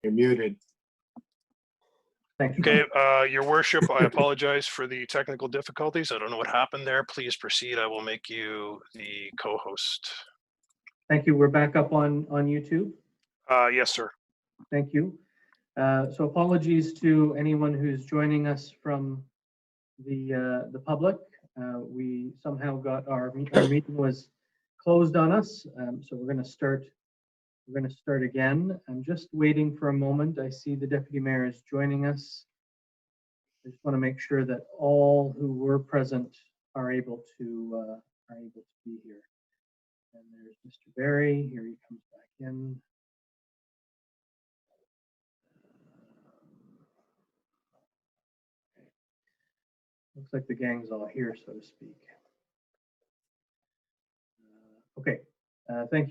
You're muted. Thank you. Okay, Your Worship, I apologize for the technical difficulties. I don't know what happened there. Please proceed. I will make you the co-host. Thank you. We're back up on YouTube. Yes, sir. Thank you. So apologies to anyone who's joining us from the public. We somehow got our meeting was closed on us, so we're going to start. We're going to start again. I'm just waiting for a moment. I see the deputy mayor is joining us. I just want to make sure that all who were present are able to be here. And there's Mr. Barry. Here he comes back in. Looks like the gang's all here, so to speak. Okay. Thank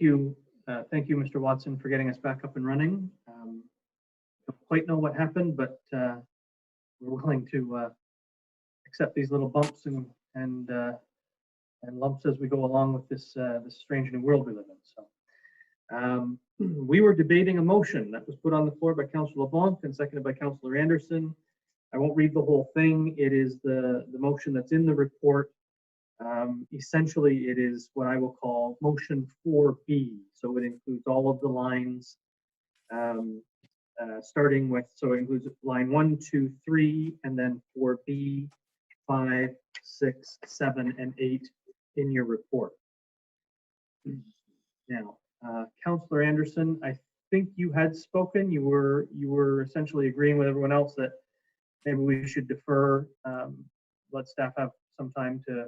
you, Mr. Watson, for getting us back up and running. Don't quite know what happened, but we're willing to accept these little bumps and lumps as we go along with this strange new world we live in. So we were debating a motion that was put on the floor by Councillor LeBlanc and seconded by Councillor Anderson. I won't read the whole thing. It is the motion that's in the report. Essentially, it is what I will call motion 4B. So it includes all of the lines, starting with, so it includes line 1, 2, 3, and then 4B, 5, 6, 7, and 8 in your report. Now, Councillor Anderson, I think you had spoken. You were essentially agreeing with everyone else that maybe we should defer, let staff have some time to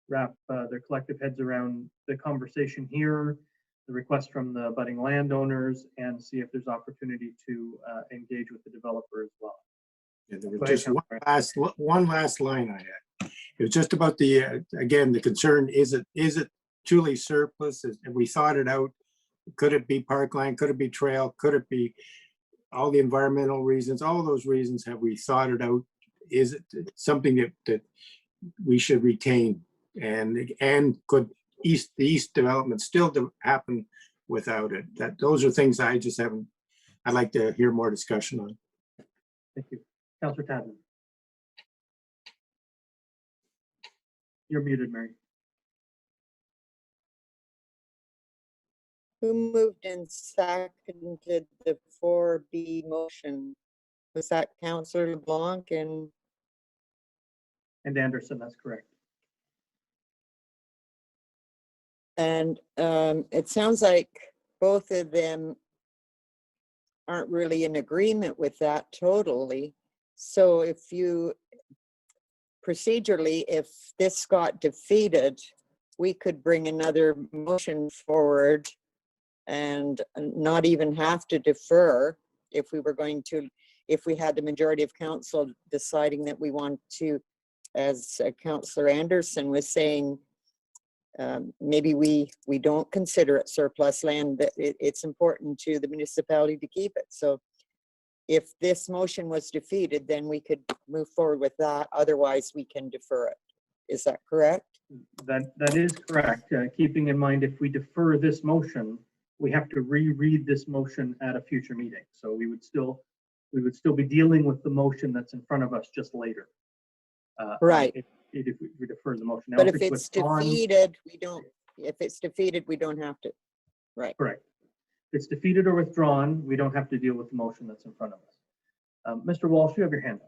wrap their collective heads around the conversation here, the request from the budding landowners, and see if there's opportunity to engage with the developer as well. Yeah, there was just one last line I had. It was just about the, again, the concern, is it truly surplus? And we thought it out. Could it be parkland? Could it be trail? Could it be all the environmental reasons? All of those reasons, have we thought it out? Is it something that we should retain? And could the east development still happen without it? Those are things I just haven't, I'd like to hear more discussion on. Thank you. Councillor Tadman. You're muted, Mary. Who moved and seconded the 4B motion? Was that Councillor LeBlanc and Anderson? That's correct. And it sounds like both of them aren't really in agreement with that totally. So if you, procedurally, if this got defeated, we could bring another motion forward and not even have to defer if we were going to, if we had the majority of council deciding that we want to, as Councillor Anderson was saying, maybe we don't consider it surplus land, that it's important to the municipality to keep it. So if this motion was defeated, then we could move forward with that. Otherwise, we can defer it. Is that correct? That is correct. Keeping in mind, if we defer this motion, we have to reread this motion at a future meeting. So we would still be dealing with the motion that's in front of us just later. Right. If we defer the motion. Now, but if it's defeated, we don't. If it's defeated, we don't have to. Right. Correct. If it's defeated or withdrawn, we don't have to deal with the motion that's in front of us. Mr. Walsh, you have your hand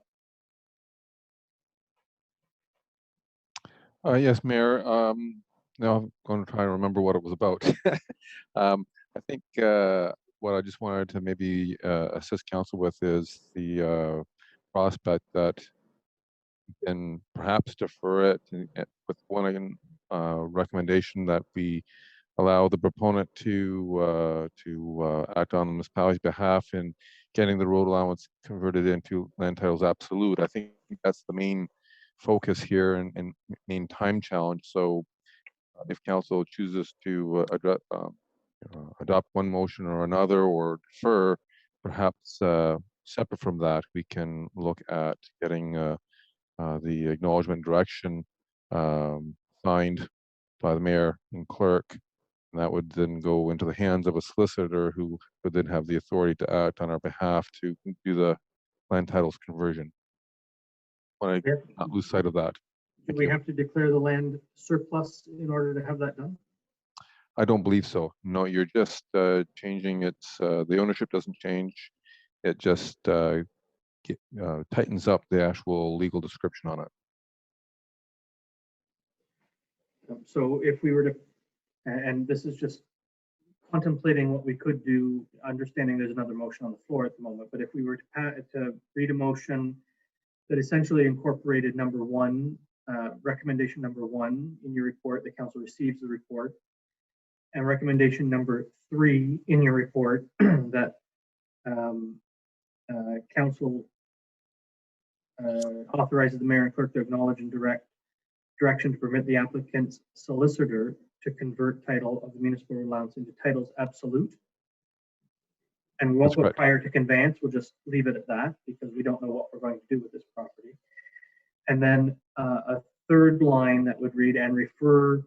up. Yes, Mayor. Now I'm going to try and remember what it was about. I think what I just wanted to maybe assist council with is the prospect that we can perhaps defer it with one recommendation that we allow the proponent to act on the municipality's behalf in getting the road allowance converted into land titles absolute. I think that's the main focus here and main time challenge. So if council chooses to adopt one motion or another or defer, perhaps separate from that, we can look at getting the acknowledgement direction signed by the mayor and clerk And that would then go into the hands of a solicitor who would then have the authority to act on our behalf to do the land titles conversion. Want to not lose sight of that. Do we have to declare the land surplus in order to have that done? I don't believe so. No, you're just changing its, the ownership doesn't change. It just tightens up the actual legal description on it. So if we were to, and this is just contemplating what we could do, understanding there's another motion on the floor at the moment, but if we were to read a motion that essentially incorporated number one, recommendation number one in your report, the council receives the report, and recommendation number 3 in your report that council authorizes the mayor and clerk to acknowledge and direction to permit the applicant's solicitor to convert title of the municipal allowance into titles absolute. And we won't put prior to conveyance, we'll just leave it at that because we don't know what we're going to do with this property. And then a third line that would read and refer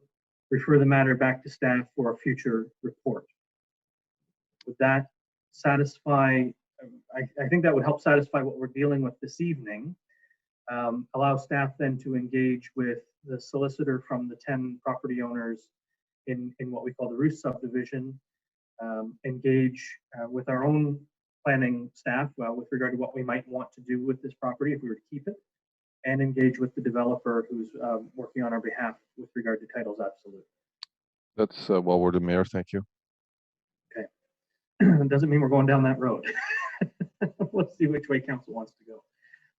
the matter back to staff for a future report. Would that satisfy, I think that would help satisfy what we're dealing with this evening. Allow staff then to engage with the solicitor from the 10 property owners in what we call the Roos subdivision, engage with our own planning staff with regard to what we might want to do with this property if we were to keep it, and engage with the developer who's working on our behalf with regard to titles absolute. That's well worded, Mayor. Thank you. Okay. Doesn't mean we're going down that road. Let's see which way council wants to go.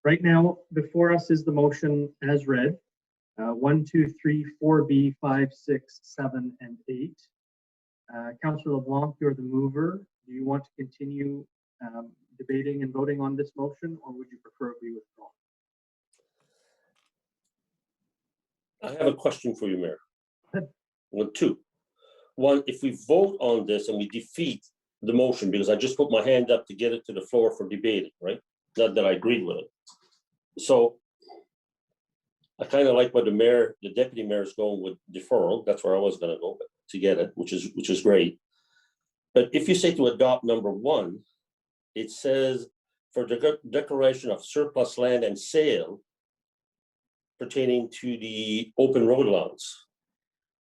Right now, before us is the motion as read. 1, 2, 3, 4B, 5, 6, 7, and 8. Councillor LeBlanc, you're the mover. Do you want to continue debating and voting on this motion, or would you prefer it be withdrawn? I have a question for you, Mayor. Well, 2. 1, if we vote on this and we defeat the motion, because I just put my hand up to get it to the floor for debating, right? Not that I agreed with it. So I kind of like what the mayor, the deputy mayor is going with deferral. That's where I was going to go to get it, which is great. But if you say to adopt number 1, it says for the declaration of surplus land and sale pertaining to the open road allowance.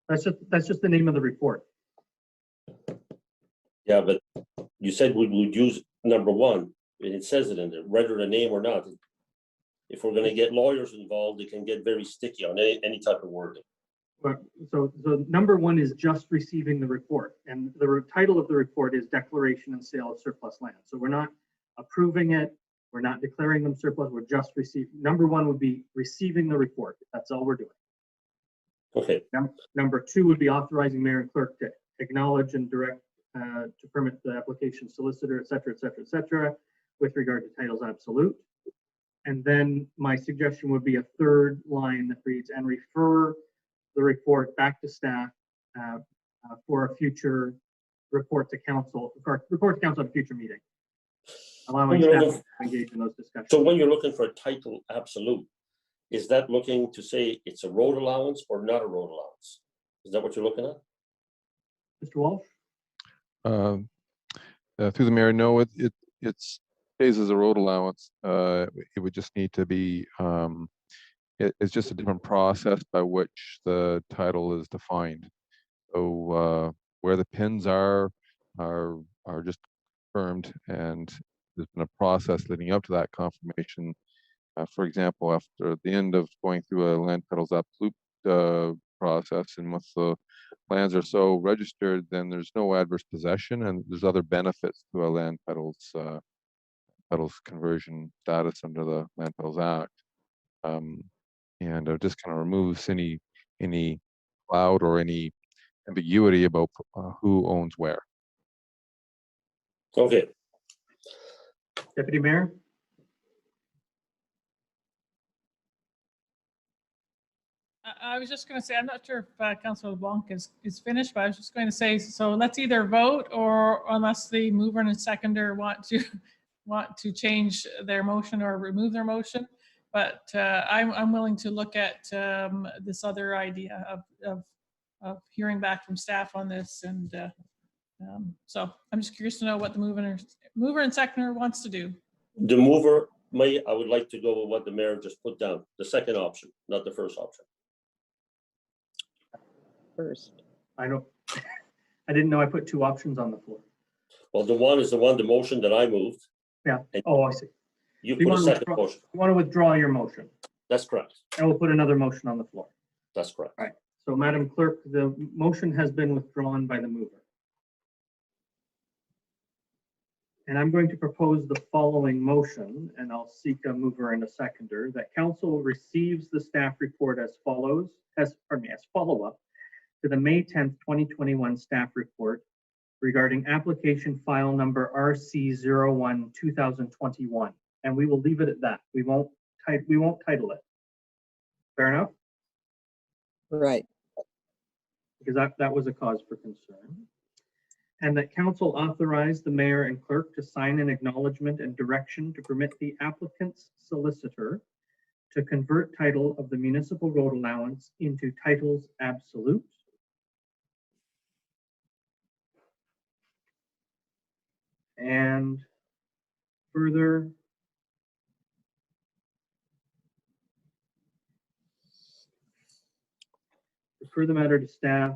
That's just the name of the report. Yeah, but you said we would use number 1, and it says it in there, whether the name or not. If we're going to get lawyers involved, it can get very sticky on any type of wording. So number 1 is just receiving the report, and the title of the report is Declaration and Sale of Surplus Land. So we're not approving it, we're not declaring them surplus, we're just receiving. Number 1 would be receiving the report. That's all we're doing. Okay. Number 2 would be authorizing mayor and clerk to acknowledge and direct to permit the application solicitor, et cetera, with regard to titles absolute. And then my suggestion would be a third line that reads and refer the report back to staff for a future report to council, at a future meeting, allowing staff to engage in those discussions. So when you're looking for a title absolute, is that looking to say it's a road allowance or not a road allowance? Is that what you're looking at? Mr. Walsh? Through the mayor, no, it stays as a road allowance. It would just need to be, it's just a different process by which the title is defined. So where the pins are just confirmed, and there's been a process leading up to that confirmation. For example, after the end of going through a land titles absolute process, and once the lands are so registered, then there's no adverse possession, and there's other benefits to a land titles conversion status under the Land Titles Act, and it just kind of removes any cloud or any ambiguity about who owns where. Okay. Deputy Mayor? I was just going to say, I'm not sure if Councillor LeBlanc is finished, but I was just going to say, so let's either vote, or unless the mover and seconder want to change their motion or remove their motion. But I'm willing to look at this other idea of hearing back from staff on this. And so I'm just curious to know what the mover and seconder wants to do. The mover, I would like to go with what the mayor just put down, the second option, not the first option. First. I didn't know I put two options on the floor. Well, the one is the motion that I moved. Yeah. And Oh, I see. you You put a want to second withdraw, motion. you want to withdraw your motion, That's correct. and we'll put another motion on the floor. That's correct. Right. So, Madam Clerk, the motion has been withdrawn by the mover. And I'm going to propose the following motion, and I'll seek a mover and a seconder, that council receives the staff report as follows, as follow-up to the May 10th, 2021 staff report regarding application file number RC01 2021. And we will leave it at that. We won't title it. Fair enough? Right. Because that was a cause for concern. And that council authorize the mayor and clerk to sign an acknowledgement and direction to permit the applicant's solicitor to convert title of the municipal road allowance into titles absolute. And further, refer the matter to staff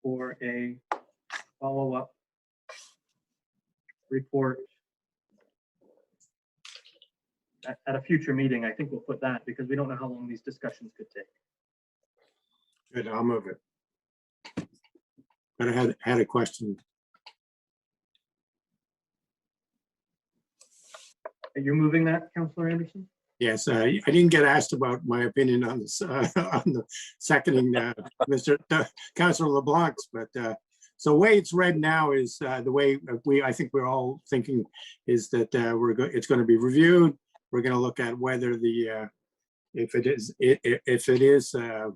for a follow-up report at a future meeting. I think we'll put that because we don't know how long these discussions could take. Good, I'll move it. But I had a question. You're moving that, Councillor Anderson? Yes, I didn't get asked about my opinion on this, on the seconding Councillor LeBlanc's, but so the way it's read now is the way I think we're all thinking is that it's going to be reviewed. We're going to look at whether if it is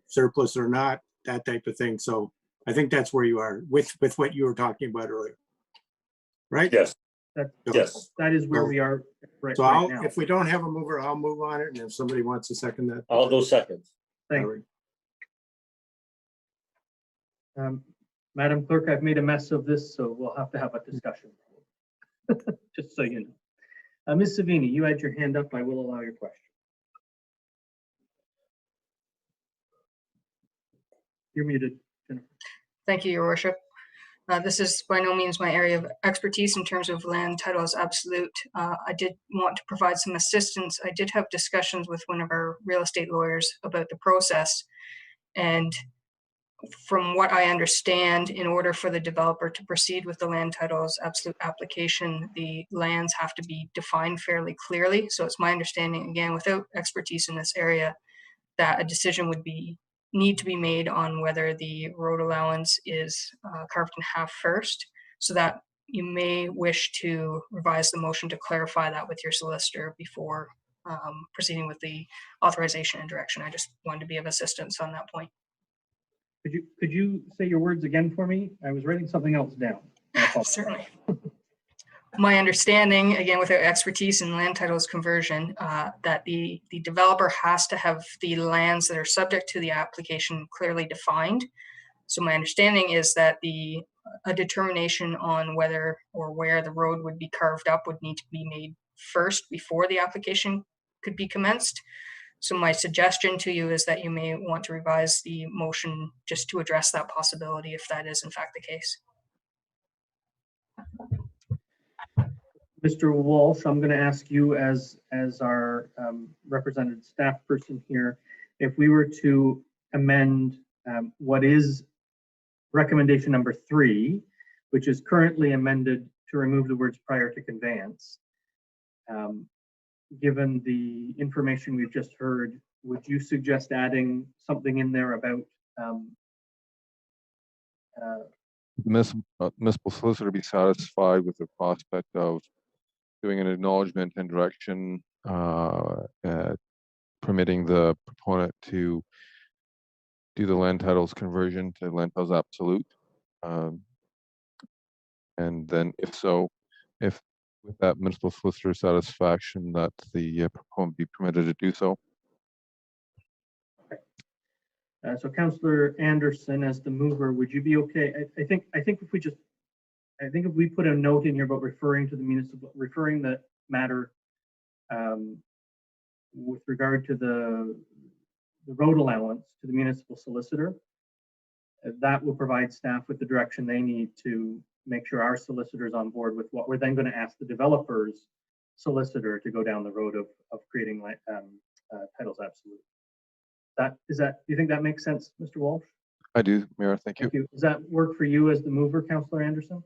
surplus or not, that type of thing. So I think that's where you are with what you were talking about earlier, right? Yes. Yes. That is where we are right So now. if we don't have a mover, I'll move on it, and if somebody wants to second that. I'll go second. Thank you. Madam Clerk, I've made a mess of this, so we'll have to have a discussion. Just so you know. Ms. Savini, you had your hand up. I will allow your question. You're muted, Jennifer. Thank you, Your Worship. This is by no means my area of expertise in terms of land titles absolute. I did want to provide some assistance. I did have discussions with one of our real estate lawyers about the process. And from what I understand, in order for the developer to proceed with the land titles absolute application, the lands have to be defined fairly clearly. So it's my understanding, again, without expertise in this area, that a decision would need to be made on whether the road allowance is carved in half first, so that you may wish to revise the motion to clarify that with your solicitor before proceeding with the authorization and direction. I just wanted to be of assistance on that point. Could you say your words again for me? I was writing something else down. Certainly. My understanding, again, without expertise in land titles conversion, that the developer has to have the lands that are subject to the application clearly defined. So my understanding is that a determination on whether or where the road would be carved up would need to be made first before the application could be commenced. So my suggestion to you is that you may want to revise the motion just to address that possibility if that is in fact the case. Mr. Walsh, I'm going to ask you as our representative staff person here, if we were to amend what is recommendation number 3, which is currently amended to remove the words prior to conveyance. Given the information we've just heard, would you suggest adding something in there about Municipal solicitor be satisfied with the prospect of doing an acknowledgement and direction permitting the proponent to do the land titles conversion to land titles absolute, and then if so, if with that municipal solicitor satisfaction that the proponent be permitted to do so. So Councillor Anderson, as the mover, would you be okay? I think if we put a note in here about referring to the municipal, referring the matter with regard to the road allowance to the municipal solicitor, that will provide staff with the direction they need to make sure our solicitor is on board with what we're then going to ask the developer's solicitor to go down the road of creating titles absolute. Do you think that makes sense, Mr. Walsh? I do, Mayor. Thank you. Thank you. Does that work for you as the mover, Councillor Anderson?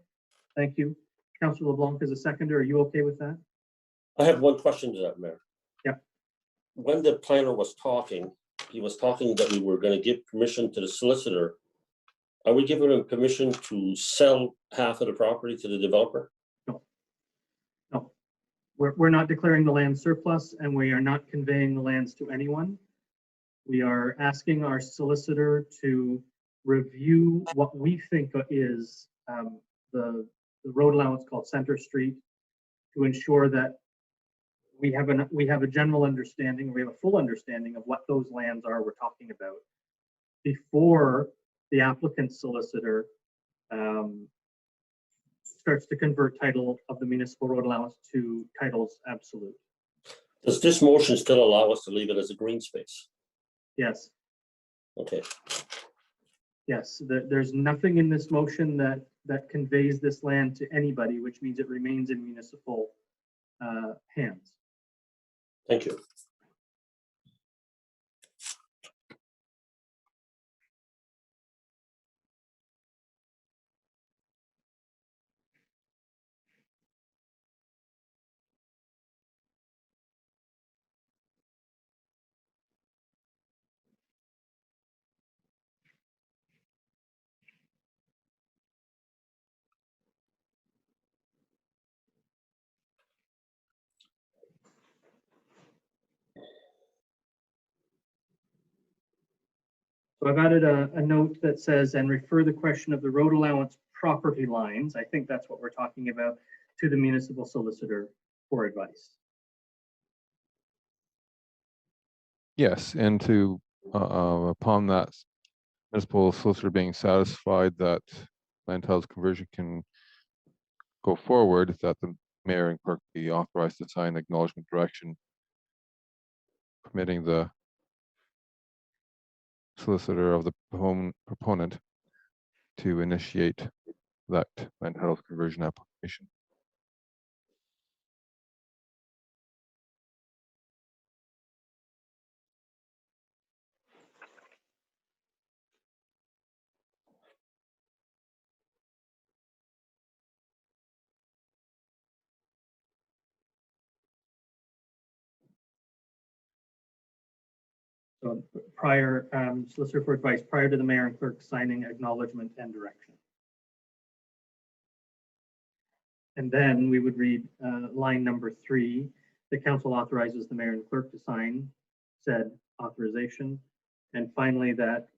Thank you. Councillor LeBlanc as a seconder, are you okay with that? I have one question to that, Mayor. Yeah. When the planner was talking, he was talking that we were going to give permission to the solicitor. Are we giving him permission to sell half of the property to the developer? No. No. We're not declaring the land surplus, and we are not conveying the lands to anyone. We are asking our solicitor to review what we think is the road allowance called Center Street, to ensure that we have a general understanding, we have a full understanding of what those lands are we're talking about before the applicant's solicitor starts to convert title of the municipal road allowance to titles absolute. Does this motion still allow us to leave it as a green space? Yes. Okay. Yes, there's nothing in this motion that conveys this land to anybody, which means it remains in municipal hands. Thank you. So I've added a note that says, and refer the question of the road allowance property lines, I think that's what we're talking about, to the municipal solicitor for advice. Yes, and to upon that municipal solicitor being satisfied that land titles conversion can go forward, that the mayor and clerk be authorized to sign acknowledgement direction permitting the solicitor of the proponent to initiate that land titles conversion application. So prior, solicitor for advice prior to the mayor and clerk signing acknowledgement and direction. And then we would read line number 3, the council authorizes the mayor and clerk to sign said authorization. And finally, that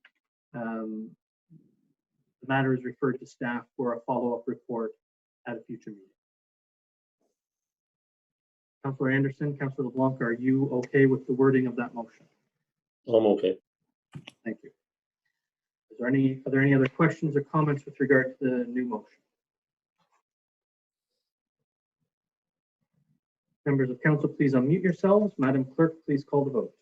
the matter is referred to staff for a follow-up report at a future meeting. Councillor Anderson, Councillor LeBlanc, are you okay with the wording of that motion? I'm okay. Thank you. Are there any other questions or comments with regard to the new motion? Members of council, please unmute yourselves. Madam Clerk, please call the vote.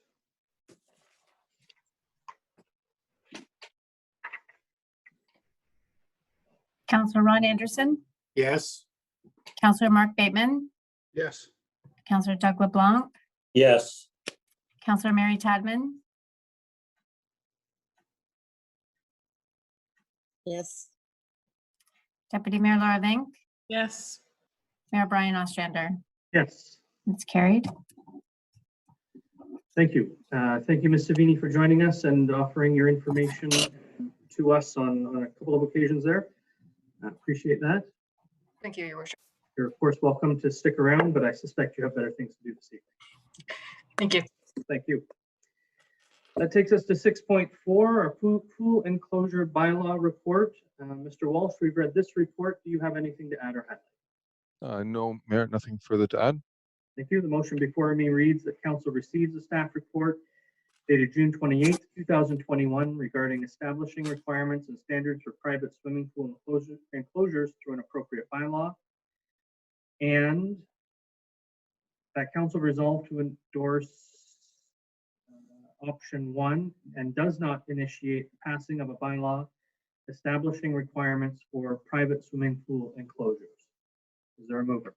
Councillor Ron Anderson, Yes. Councillor Mark Bateman, Yes. Councillor Doug LeBlanc, Yes. Councillor Mary Tadman, Yes. Deputy Mayor Laura Vink, Yes. Mayor Brian Ostrander. Yes. It's carried. Thank you. Thank you, Ms. Savini, for joining us and offering your information to us on a couple of occasions there. I appreciate that. Thank you, Your Worship. You're of course welcome to stick around, but I suspect you have better things to do this evening. Thank you. Thank you. That takes us to 6.4, our pool enclosure bylaw report. Mr. Walsh, we've read this report. Do you have anything to add or highlight? No, Mayor, nothing further to add. Thank you. The motion before me reads that council receives the staff report dated June 28th, 2021, regarding establishing requirements and standards for private swimming pool enclosures through an appropriate bylaw. And that council resolved to endorse option 1 and does not initiate the passing of a bylaw establishing requirements for private swimming pool enclosures. Is there a mover?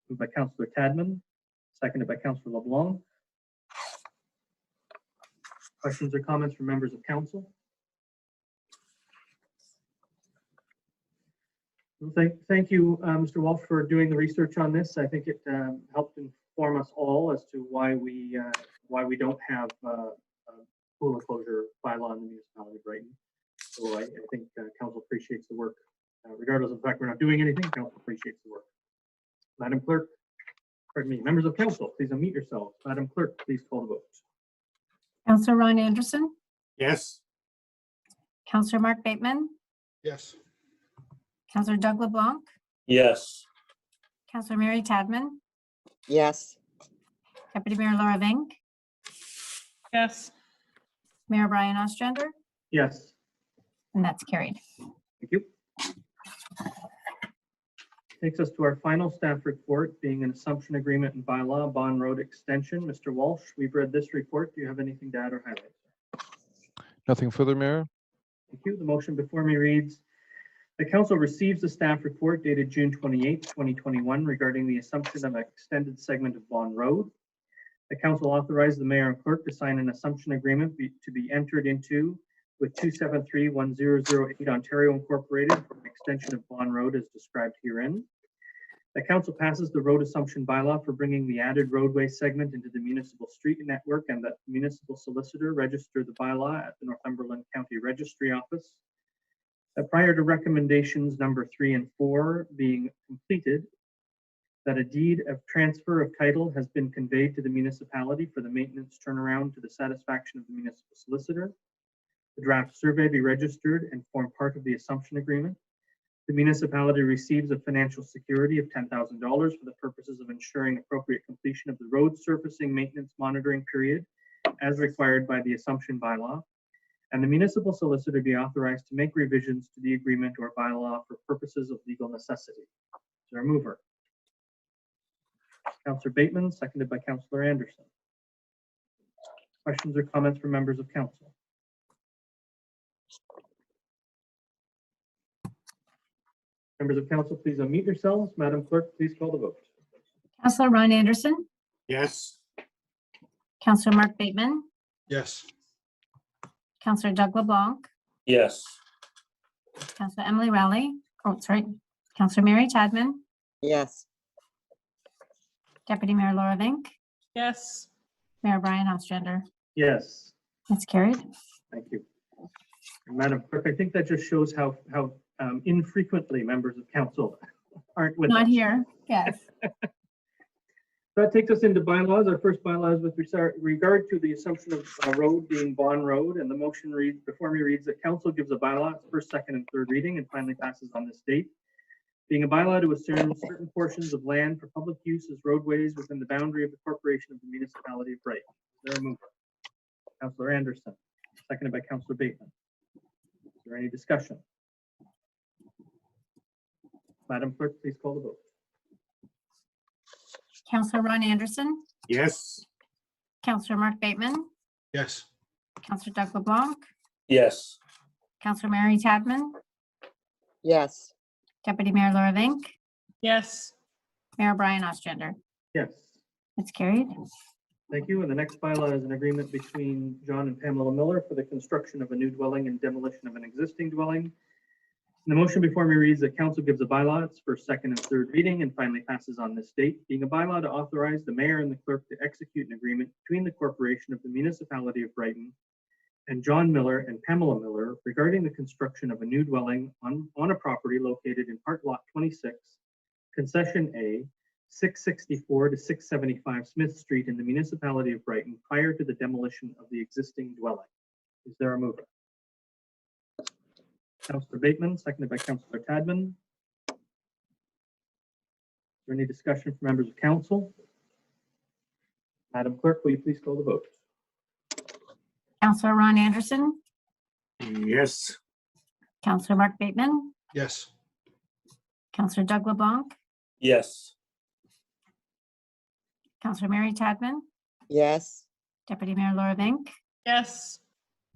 Moved by Councillor Tadman, seconded by Councillor LeBlanc. Questions or comments from members of council? Well, thank you, Mr. Walsh, for doing the research on this. I think it helped inform us all as to why we don't have a pool enclosure bylaw in the municipality of Brighton. So I think council appreciates the work, regardless of the fact we're not doing anything. Council appreciates the work. Madam Clerk, pardon me, members of council, please unmute yourselves. Madam Clerk, please call the vote. Councillor Ron Anderson, Yes. Councillor Mark Bateman, Yes. Councillor Doug LeBlanc, Yes. Councillor Mary Tadman, Yes. Deputy Mayor Laura Vink, Yes. Mayor Brian Ostrander, Yes, and that's carried. thank you. Takes us to our final staff report, being an assumption agreement and bylaw, Bonn Road Extension. Mr. Walsh, we've read this report. Do you have anything to add or highlight? Nothing further, Mayor? Thank you. The motion before me reads, the council receives the staff report dated June 28, 2021 regarding the assumption of an extended segment of Bonn Road. The council authorized the mayor and clerk to sign an assumption agreement to be entered into with 273-1008 Ontario Incorporated for an extension of Bonn Road as described herein. The council passes the road assumption bylaw for bringing the added roadway segment into the municipal street network, and that the municipal solicitor register the bylaw at the Northumberland County Registry Office. That prior to recommendations number 3 and 4 being completed, that a deed of transfer of title has been conveyed to the municipality for the maintenance turnaround to the satisfaction of the municipal solicitor. The draft survey be registered and form part of the assumption agreement. The municipality receives a financial security of $10,000 for the purposes of ensuring appropriate completion of the road surfacing maintenance monitoring period as required by the assumption bylaw. And the municipal solicitor be authorized to make revisions to the agreement or bylaw for purposes of legal necessity. Is there a mover? Councillor Bateman, seconded by Councillor Anderson. Questions or comments from members of council? Members of council, please unmute yourselves. Madam Clerk, please call the vote. Councillor Ron Anderson, Yes. Councillor Mark Bateman, Yes. Councillor Doug LeBlanc, Yes. Councillor Emily Rowley, Councillor Mary Tadman, Yes. Deputy Mayor Laura Vink, Yes. Mayor Brian Ostrander. Yes, That's carried. thank you. And Madam Clerk, I think that just shows how infrequently members of council aren't with us. Not here, yes. That takes us into bylaws. Our first bylaw is with regard to the assumption of a road being Bonn Road, and the motion reads before me reads that council gives a bylaw its first, second, and third reading and finally passes on this date. Being a bylaw to assume certain portions of land for public use as roadways within the boundary of the corporation of the municipality of Brighton. Is there a mover? Councillor Anderson, seconded by Councillor Bateman. Is there any discussion? Madam Clerk, please call the vote. Councillor Ron Anderson, Yes. Councillor Mark Bateman, Yes. Councillor Doug LeBlanc, Yes. Councillor Mary Tadman, Yes. Deputy Mayor Laura Vink, Yes. Mayor Brian Ostrander. Yes, It's carried. thank you. And the next bylaw is an agreement between John and Pamela Miller for the construction of a new dwelling and demolition of an existing dwelling. And the motion before me reads that council gives a bylaw its first, second, and third reading and finally passes on this date, being a bylaw to authorize the mayor and the clerk to execute an agreement between the corporation of the municipality of Brighton and John Miller and Pamela Miller regarding the construction of a new dwelling on a property located in Park Lot 26, Concession A, 664 to 675 Smith Street in the municipality of Brighton prior to the demolition of the existing dwelling. Is there a mover? Councillor Bateman, seconded by Councillor Tadman. Is there any discussion from members of council? Madam Clerk, will you please call the vote? Counselor Ron Anderson, Yes. Counselor Mark Bateman, Yes. Counselor Doug LeBlanc, Yes. Counselor Mary Tadman, yes, Deputy Mayor Laura Vink, Yes.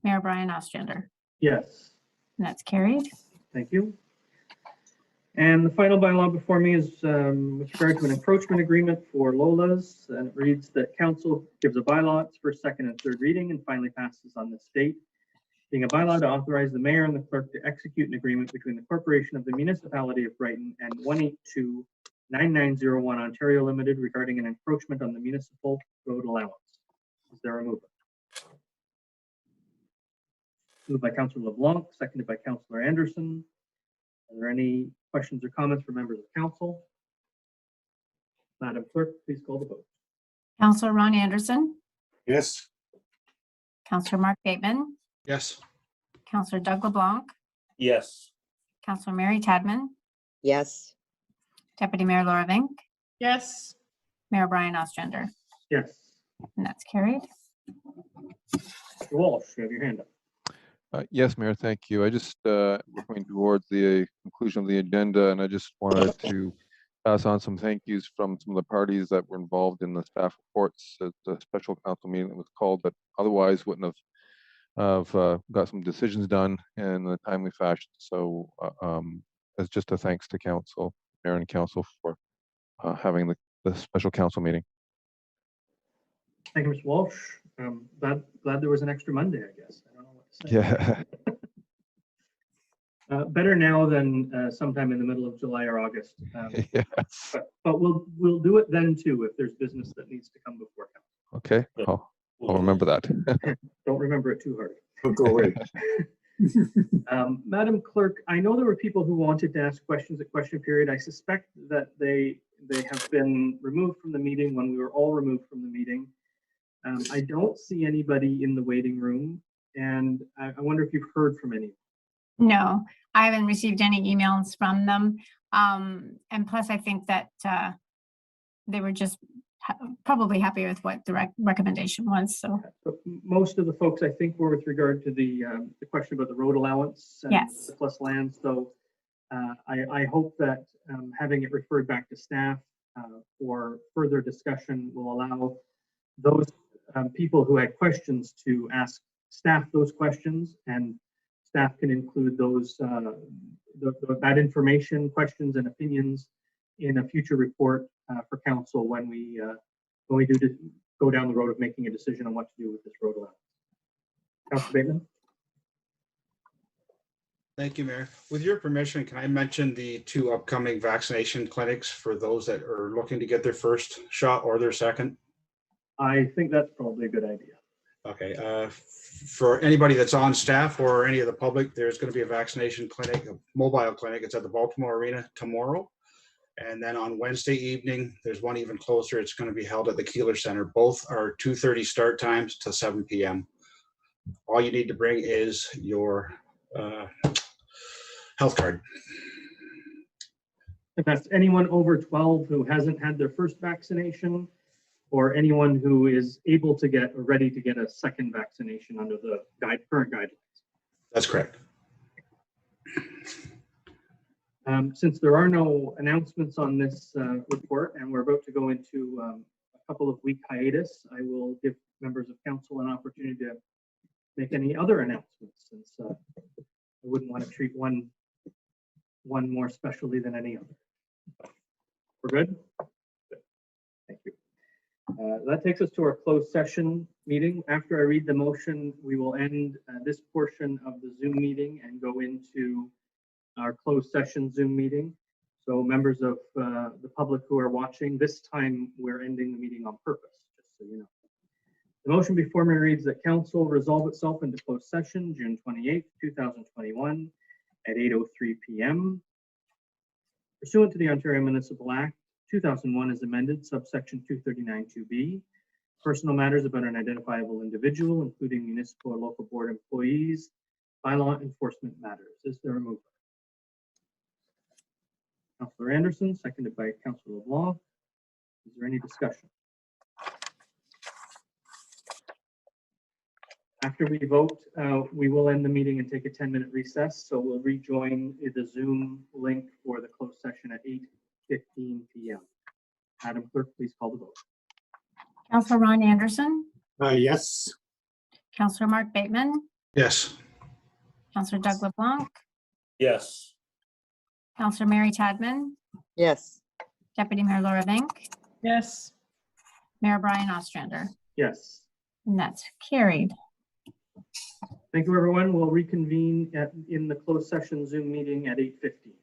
Mayor Brian Ostrander. Yes. And that's carried. Thank you. And the final bylaw before me is with regard to an encroachment agreement for Lola's. And it reads that council gives a bylaw its first, second, and third reading and finally passes on this date. Being a bylaw to authorize the mayor and the clerk to execute an agreement between the corporation of the municipality of Brighton and 182-9901 Ontario Limited regarding an encroachment on the municipal road allowance. Is there a mover? Moved by Councillor LeBlanc, seconded by Councillor Anderson. Are there any questions or comments from members of council? Madam Clerk, please call the vote. Counselor Ron Anderson, Yes. Counselor Mark Bateman, Yes. Counselor Doug LeBlanc, Yes. Counselor Mary Tadman, yes, Deputy Mayor Laura Vink, Yes. Mayor Brian Ostrander. Yes. And that's carried. Mr. Walsh, you have your hand up. Yes, Mayor, thank you. I just, we're going towards the conclusion of the agenda, and I just wanted to pass on some thank yous from some of the parties that were involved in the staff reports at the special council meeting that was called, but otherwise wouldn't have got some decisions done in a timely fashion. So it's just a thanks to council, mayor and council for having the special council meeting. Thank you, Mr. Walsh. Glad there was an extra Monday, I guess. I don't know what to say. Yeah. Better now than sometime in the middle of July or August. Yes. But we'll do it then too if there's business that needs to come before council. Okay. I'll remember that. Don't remember it too hard. Don't go away. Madam Clerk, I know there were people who wanted to ask questions at question period. I suspect that they have been removed from the meeting when we were all removed from the meeting. I don't see anybody in the waiting room, and I wonder if you've heard from any. No, I haven't received any emails from them. And plus, I think that they were just probably happy with what the recommendation was. So But most of the folks, I think, were with regard to the question about the road allowance and Yes. the plus land. So I hope that having it referred back to staff for further discussion will allow those people who had questions to ask staff those questions, and staff can include those that information, questions, and opinions in a future report for council when we do go down the road of making a decision on what to do with this road allowance. Councilor Bateman. Thank you, Mayor. With your permission, can I mention the 2 upcoming vaccination clinics for those that are looking to get their first shot or their second? I think that's probably a good idea. Okay. For anybody that's on staff or any of the public, there's going to be a vaccination clinic, a mobile clinic. It's at the Baltimore Arena tomorrow. And then on Wednesday evening, there's one even closer. It's going to be held at the Keeler Center. Both are 2:30 start times to 7 p.m. All you need to bring is your health card. If that's anyone over 12 who hasn't had their first vaccination, or anyone who is able to get or ready to get a second vaccination under the current guidelines. That's correct. Since there are no announcements on this report, and we're about to go into a couple of week hiatus, I will give members of council an opportunity to make any other announcements, since I wouldn't want to treat one more specially than any other. We're good? Good. Thank you. That takes us to our closed session meeting. After I read the motion, we will end this portion of the Zoom meeting and go into our closed session Zoom meeting. So members of the public who are watching, this time we're ending the meeting on purpose, just so you know. The motion before me reads that council resolve itself into closed session June 28th, 2021 at 8:03 p.m. Pursuant to the Ontario Municipal Act 2001 as amended, subsection 239(2)(b), personal matters about an identifiable individual, including municipal or local board employees, bylaw enforcement matters. Is there a mover? Councillor Anderson, seconded by Councillor LeBlanc. Is there any discussion? After we vote, we will end the meeting and take a 10-minute recess. So we'll rejoin the Zoom link for the closed session at 8:15 p.m. Madam Clerk, please call the vote. Councillor Ron Anderson, Yes. Councillor Mark Bateman, Yes. Councillor Doug LeBlanc, Yes. Councillor Mary Tadman, Yes. Deputy Mayor Laura Vink, Yes. Mayor Brian Ostrander, Yes. and that's carried. Thank you, everyone. We'll reconvene in the closed session Zoom meeting at 8:15.